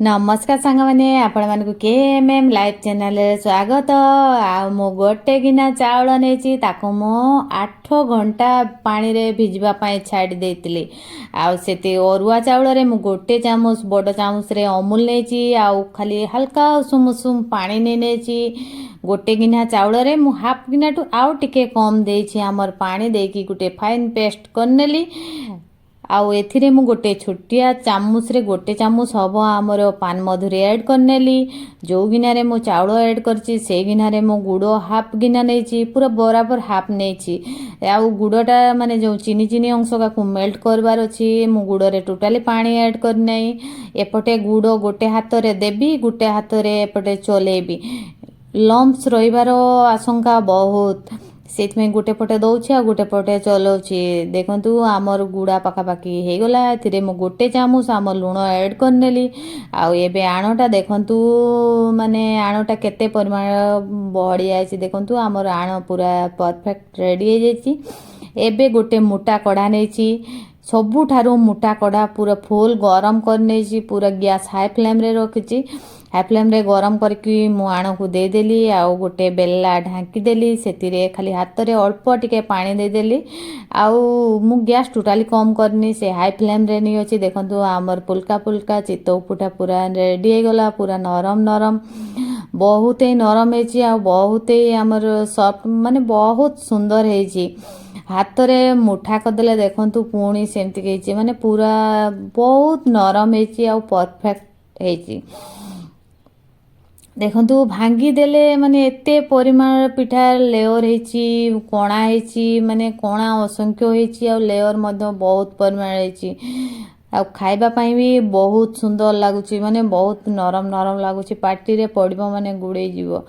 नमस्कार सांग मैंने आपण मानक KMM लाइव चैनल स्वागत मु गोटे गिना चाउल नहीं ताको मो 8 घंटा पानी रे भिजवा पाए छाड़ी देतिली आते अरुआ चाउल रे मु गोटे चामच बड़ चामच रे अमूल नहीं आउ खाली हल्का उषुम उषुम पानी नहीं गोटे गिना चाउल रे मु हाफ गिना टू आउ टिके कम देछि हमर पानी देकी गोटे फाइन पेस्ट करनेली आउ एथिरे मु गोटे छोटिया चामच रे गोटे चामच हबो हमर पान मधुरी ऐड करनेली जो गिना रे मु चाउल ऐड करछि से गिना रे मु गुड़ हाफ गिना नेछि पूरा बराबर हाफ नेछि आउ गुड़टा माने जो चीनी चीनी अंश का मेल्ट करबार अछि मु गुड़ रे टोटली पानी ऐड कर नै एपटे गुड़ गोटे हाथ रे देबी गोटे हाथ रे एपटे चलेबी लम्प्स रहिबार आशंका बहुत से गोटे पटे दौछि आ गोटे पटे चलाउछि देखंतु आमर गुड़ा पाखापाखि हो गला एथिरे मु गोटे चामच आम लुण ऐड करनेली आउ एबे आणटा देखंतु माने आणटा केते परिमाण बढ़ी आइछि देखंतु आमर आण पूरा परफेक्ट रेडी हो जाइछि एबे गोटे मोटा कड़ा नेछि सबुठारु मोटा कड़ा पूरा फुल गरम कर पूरा गैस हाई फ्लेम रे रखिछि हाई फ्लेम रे गरम करके मु आण को देदेली आउ गोटे बेला ढांकी देली सेतिरे खाली हाथ रे अल्प टिके पानी देदेली आउ मु गैस टोटाली कम करनी से हाई फ्लेम रे नहीं अछि देखंतु आमर पुल्का पुल्का चितौ पुटा पूरा रेडी हो गला पूरा नरम नरम बहुत ही नरम हेछि आ बहुत ही आमर सॉफ्ट माने बहुत सुंदर हेछि हाथ रे मुठा करदेले देखंतु पुणी सेमती हेछि माने पूरा बहुत नरम हेछि आ परफेक्ट हेछि देखंतु भांगी देले माने एते परिमाण पिठा लेयर हेछि कोणा हेछि माने कोणा असंख्य हेछि आ लेयर मध्य बहुत परिमाण हेछि आ खाइबा पई भी बहुत सुंदर लागुछि माने बहुत नरम नरम लागुछि पार्टी रे पड़िबो माने गुड़े जीवो।